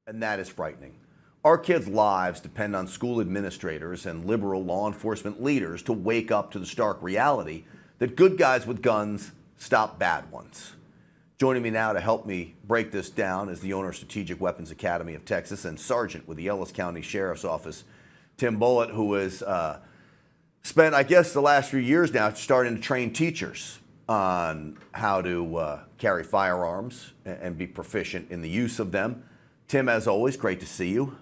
And that is frightening. Our kids' lives depend on school administrators and liberal law enforcement leaders to wake up to the stark reality that good guys with guns stop bad ones. Joining me now to help me break this down is the owner of Strategic Weapons Academy of Texas and Sergeant with the Ellis County Sheriff's Office, Tim Bulot, who has spent, I guess, the last few years now starting to train teachers on how to carry firearms and be proficient in the use of them. Tim, as always, great to see you.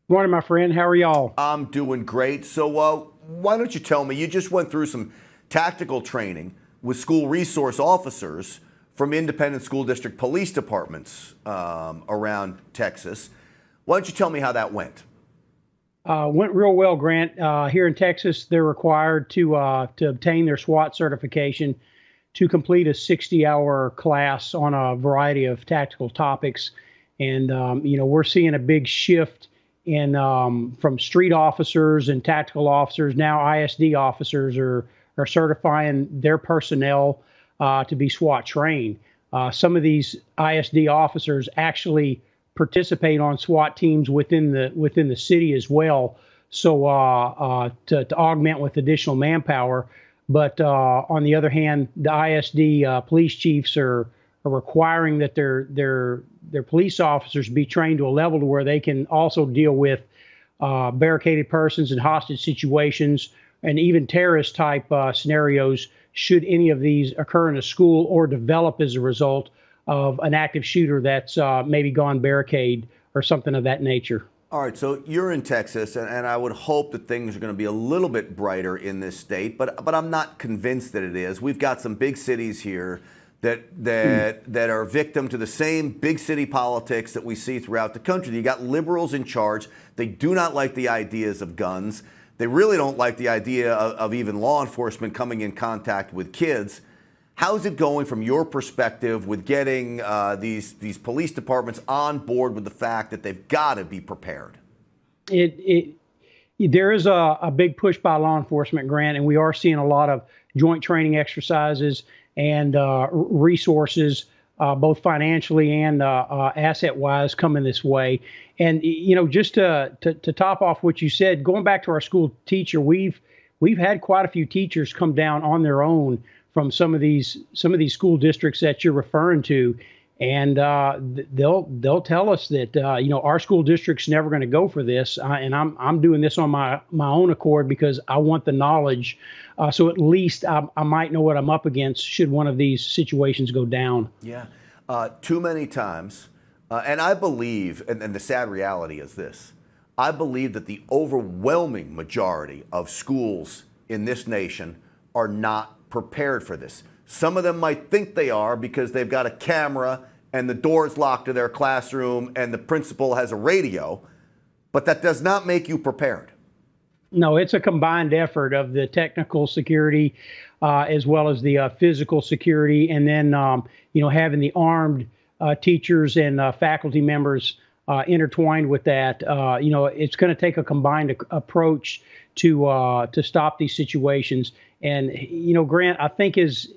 Morning, my friend. How are y'all? I'm doing great. So why don't you tell me, you just went through some tactical training with school resource officers from independent school district police departments around Texas. Why don't you tell me how that went? Went real well, Grant. Here in Texas, they're required to obtain their SWAT certification to complete a 60-hour class on a variety of tactical topics. And, we're seeing a big shift in from street officers and tactical officers. Now ISD officers are certifying their personnel to be SWAT trained. Some of these ISD officers actually participate on SWAT teams within the city as well. So to augment with additional manpower. But on the other hand, the ISD police chiefs are requiring that their police officers be trained to a level to where they can also deal with barricaded persons and hostage situations and even terrorist type scenarios should any of these occur in a school or develop as a result of an active shooter that's maybe gone barricade or something of that nature. All right, so you're in Texas, and I would hope that things are going to be a little bit brighter in this state, but I'm not convinced that it is. We've got some big cities here that are victim to the same big city politics that we see throughout the country. You got liberals in charge. They do not like the ideas of guns. They really don't like the idea of even law enforcement coming in contact with kids. How's it going from your perspective with getting these police departments on board with the fact that they've got to be prepared? There is a big push by law enforcement, Grant, and we are seeing a lot of joint training exercises and resources, both financially and asset-wise, coming this way. And just to top off what you said, going back to our school teacher, we've had quite a few teachers come down on their own from some of these school districts that you're referring to, and they'll tell us that our school district's never going to go for this, and I'm doing this on my own accord because I want the knowledge, so at least I might know what I'm up against should one of these situations go down. Yeah, too many times, and I believe, and the sad reality is this: I believe that the overwhelming majority of schools in this nation are not prepared for this. Some of them might think they are because they've got a camera and the door's locked to their classroom and the principal has a radio, but that does not make you prepared. No, it's a combined effort of the technical security as well as the physical security, and then having the armed teachers and faculty members intertwined with that. It's going to take a combined approach to stop these situations. And Grant, I think as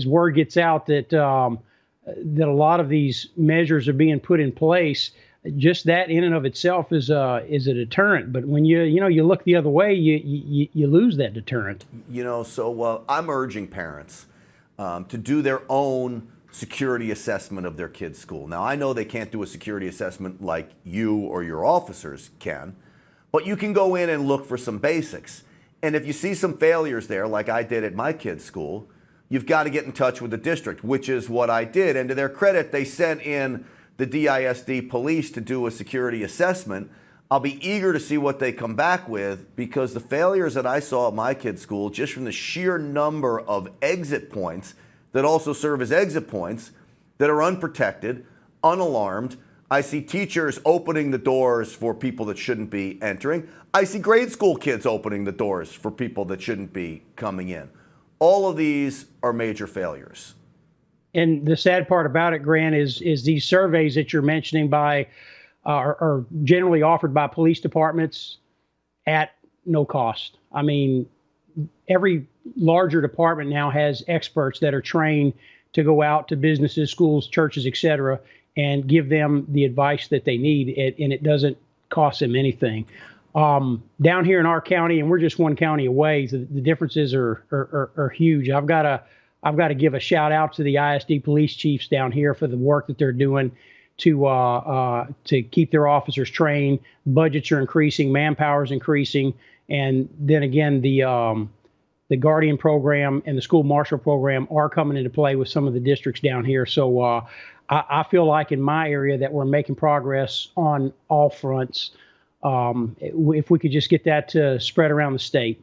word gets out that that a lot of these measures are being put in place, just that in and of itself is a deterrent. But when you look the other way, you lose that deterrent. So I'm urging parents to do their own security assessment of their kids' school. Now, I know they can't do a security assessment like you or your officers can, but you can go in and look for some basics. And if you see some failures there, like I did at my kid's school, you've got to get in touch with the district, which is what I did. And to their credit, they sent in the DISD police to do a security assessment. I'll be eager to see what they come back with, because the failures that I saw at my kid's school, just from the sheer number of exit points that also serve as exit points that are unprotected, unalarmed. I see teachers opening the doors for people that shouldn't be entering. I see grade school kids opening the doors for people that shouldn't be coming in. All of these are major failures. And the sad part about it, Grant, is these surveys that you're mentioning are generally offered by police departments at no cost. I mean, every larger department now has experts that are trained to go out to businesses, schools, churches, et cetera, and give them the advice that they need, and it doesn't cost them anything. Down here in our county, and we're just one county away, the differences are huge. I've got to give a shout out to the ISD police chiefs down here for the work that they're doing to keep their officers trained. Budgets are increasing, manpower is increasing, and then again the Guardian program and the school marshal program are coming into play with some of the districts down here. So I feel like in my area that we're making progress on all fronts. If we could just get that to spread around the state.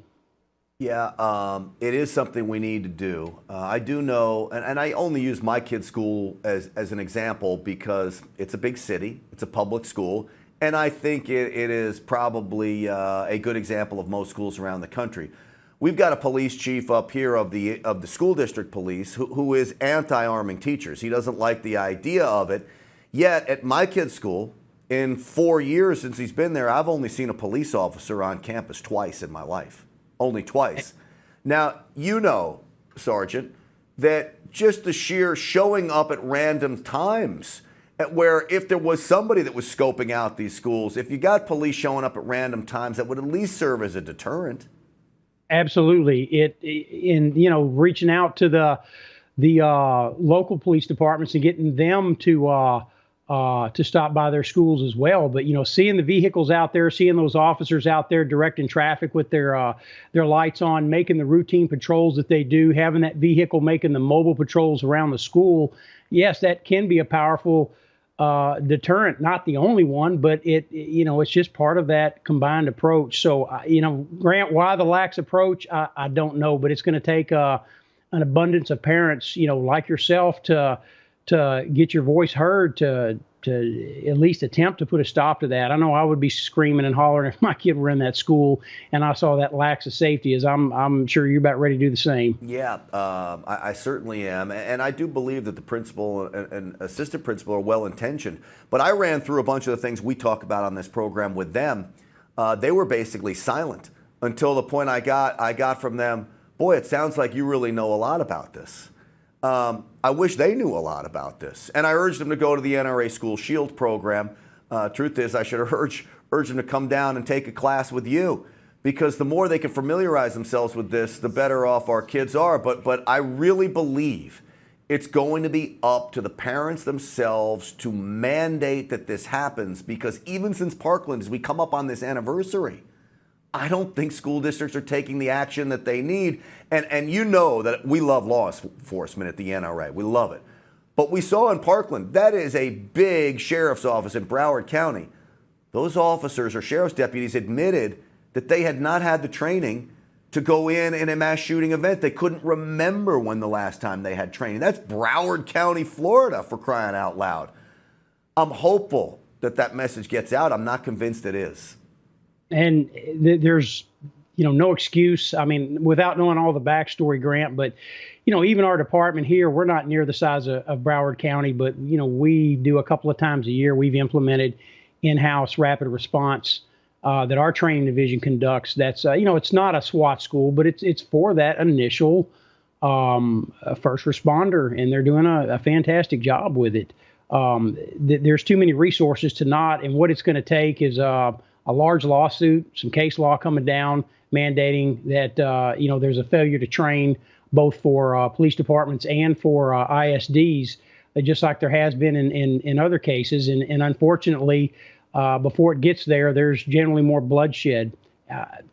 Yeah, it is something we need to do. I do know, and I only use my kid's school as an example because it's a big city, it's a public school, and I think it is probably a good example of most schools around the country. We've got a police chief up here of the school district police who is anti-arming teachers. He doesn't like the idea of it. Yet at my kid's school, in 4 years since he's been there, I've only seen a police officer on campus twice in my life. Only twice. Now, you know, Sergeant, that just the sheer showing up at random times, where if there was somebody that was scoping out these schools, if you got police showing up at random times, that would at least serve as a deterrent. Absolutely. Reaching out to the local police departments and getting them to stop by their schools as well. But, seeing the vehicles out there, seeing those officers out there directing traffic with their lights on, making the routine patrols that they do, having that vehicle making the mobile patrols around the school. Yes, that can be a powerful deterrent, not the only one, but it's just part of that combined approach. So, Grant, why the lax approach, I don't know, but it's going to take an abundance of parents, like yourself to get your voice heard, to at least attempt to put a stop to that. I know I would be screaming and hollering if my kid were in that school and I saw that lax of safety, as I'm sure you're about ready to do the same. Yeah, I certainly am. And I do believe that the principal and assistant principal are well-intentioned. But I ran through a bunch of the things we talk about on this program with them. They were basically silent until the point I got from them, boy, it sounds like you really know a lot about this. I wish they knew a lot about this. And I urged them to go to the NRA School Shield program. Truth is, I should have urged them to come down and take a class with you, because the more they can familiarize themselves with this, the better off our kids are. But I really believe it's going to be up to the parents themselves to mandate that this happens, because even since Parkland, as we come up on this anniversary, I don't think school districts are taking the action that they need. And you know that we love law enforcement at the NRA. We love it. But we saw in Parkland, that is a big sheriff's office in Broward County. Those officers or sheriff's deputies admitted that they had not had the training to go in a mass shooting event. They couldn't remember when the last time they had training. That's Broward County, Florida, for crying out loud. I'm hopeful that message gets out. I'm not convinced it is. And there's, no excuse. I mean, without knowing all the backstory, Grant, but, even our department here, we're not near the size of Broward County, but, we do a couple of times a year. We've implemented in-house rapid response that our training division conducts. That's, it's not a SWAT school, but it's for that initial first responder, and they're doing a fantastic job with it. There's too many resources to not, and what it's going to take is a large lawsuit, some case law coming down, mandating that, there's a failure to train both for police departments and for ISDs, just like there has been in other cases. And unfortunately, before it gets there, there's generally more bloodshed.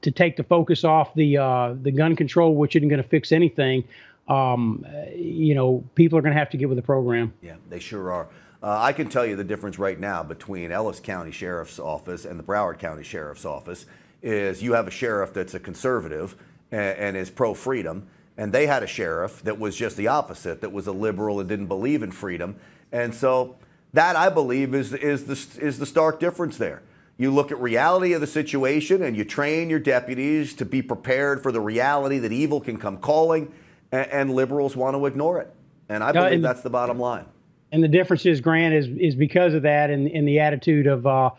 To take the focus off the gun control, which isn't going to fix anything, people are going to have to get with the program. Yeah, they sure are. I can tell you the difference right now between Ellis County Sheriff's Office and the Broward County Sheriff's Office is you have a sheriff that's a conservative and is pro-freedom, and they had a sheriff that was just the opposite, that was a liberal and didn't believe in freedom. And so that, I believe, is the stark difference there. You look at reality of the situation and you train your deputies to be prepared for the reality that evil can come calling, and liberals want to ignore it. And I believe that's the bottom line. And the difference is, Grant, is because of that, and the attitude of,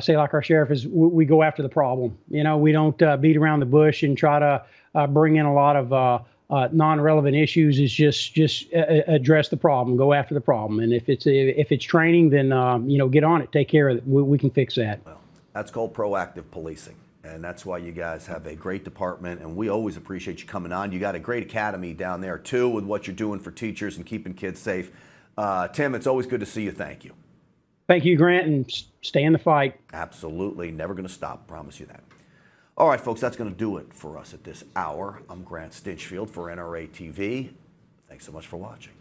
say, like our sheriff is, we go after the problem. We don't beat around the bush and try to bring in a lot of non-relevant issues is just address the problem, go after the problem, and if it's training, then get on it, take care of it. We can fix that. Well, that's called proactive policing, and that's why you guys have a great department, and we always appreciate you coming on. You got a great academy down there too, with what you're doing for teachers and keeping kids safe. Tim, it's always good to see you. Thank you. Thank you, Grant, and stay in the fight. Absolutely, never going to stop. Promise you that. All right, folks, that's going to do it for us at this hour. I'm Grant Stinchfield for NRATV. Thanks so much for watching.